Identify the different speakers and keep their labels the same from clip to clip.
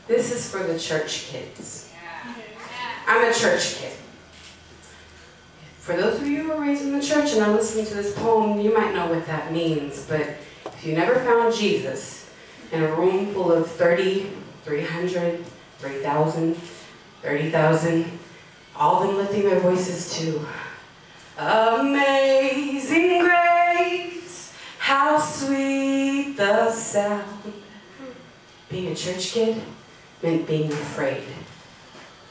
Speaker 1: This is for the church kids. I'm a church kid. For those of you who were raised in the church and are listening to this poem, you might know what that means, but if you never found Jesus in a room full of 30, 300, 3,000, 30,000, all of them lifting their voices to Amazing Grace, how sweet the sound. Being a church kid meant being afraid.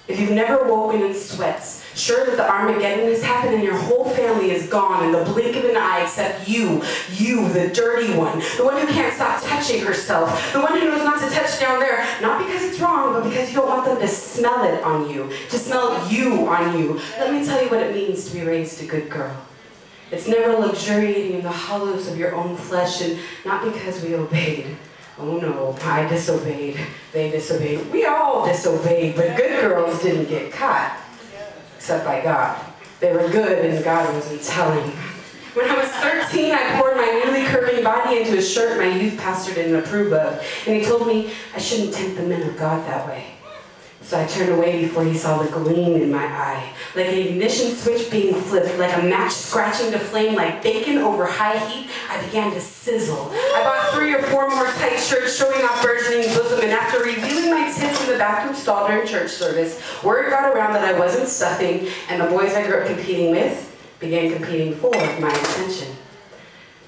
Speaker 1: If you've never woken in sweats, sure that the Armageddon has happened and your whole family is gone in the blink of an eye except you, the dirty one, the one who can't stop touching herself, the one who knows not to touch down there, not because it's wrong, but because you don't want them to smell it on you, to smell you on you. Let me tell you what it means to be raised a good girl. It's never luxuriating in the hollows of your own flesh, and not because we obeyed. Oh no, I disobeyed, they disobeyed, we all disobeyed, but good girls didn't get caught, except by God. They were good and God wasn't telling. When I was 13, I poured my newly curving body into a shirt my youth pastor didn't approve of, and he told me I shouldn't tempt the men of God that way. So I turned away before he saw the gleam in my eye, like an ignition switch being flipped, like a match scratching to flame, like bacon over high heat. I began to sizzle. I bought 3 or 4 more tight shirts showing off burgeoning bosom, and after revealing my tits in the bathroom stall during church service, word got around that I wasn't stuffing, and the boys I grew up competing with began competing for my attention.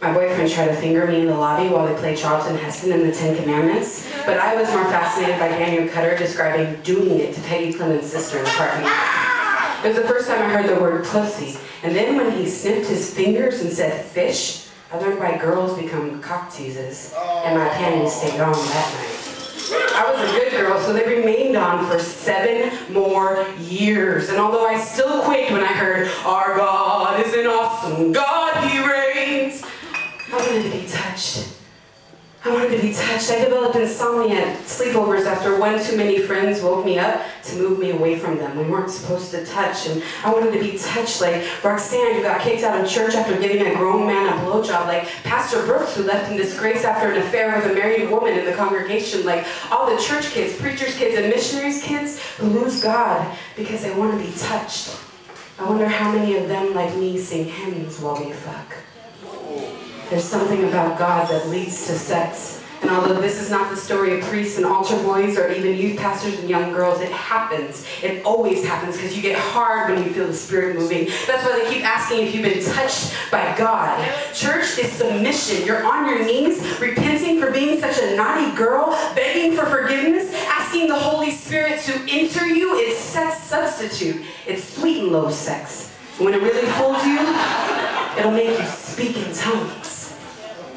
Speaker 1: My boyfriend tried to finger me in the lobby while they played Charlton Heston in the 10 Commandments, but I was more fascinated by Daniel Cutter describing doing it to Peggy Clement's sister in the parking lot. It was the first time I heard the word pussy, and then when he snipped his fingers and said fish, I learned why girls become cock teases, and my panties stayed on that night. I was a good girl, so they remained on for 7 more years, and although I still quaked when I heard, "Our God is an awesome God, He reigns," I wanted to be touched. I wanted to be touched. I developed insomnia at sleepovers after one too many friends woke me up to move me away from them. We weren't supposed to touch, and I wanted to be touched like Roxanne, who got kicked out of church after giving a grown man a blowjob, like Pastor Brooks, who left in disgrace after an affair with a married woman in the congregation, like all the church kids, preachers' kids, and missionaries' kids who lose God because they want to be touched. I wonder how many of them, like me, sing hymns while we fuck. There's something about God that leads to sex. And although this is not the story of priests and altar boys or even youth pastors and young girls, it happens. It always happens because you get hard when you feel the Spirit moving. That's why they keep asking if you've been touched by God. Church is submission. You're on your knees, repenting for being such a naughty girl, begging for forgiveness, asking the Holy Spirit to enter you. It's sex substitute. It's sweet and low sex. When it really fools you, it'll make you speak in tongues.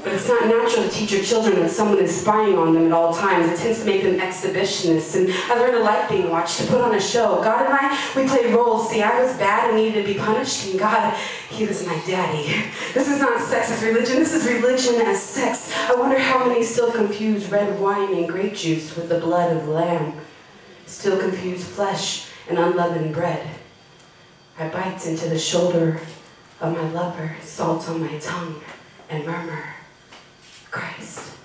Speaker 1: But it's not natural to teach your children that someone is spying on them at all times. It tends to make them exhibitionists. And I learned to like being watched, to put on a show. God and I, we played roles. See, I was bad and needed to be punished, and God, He was my daddy. This is not sex as religion. This is religion as sex. I wonder how many still confuse red wine and grape juice with the blood of the lamb. Still confuse flesh and unleavened bread. I bite into the shoulder of my lover, salt on my tongue, and murmur, Christ.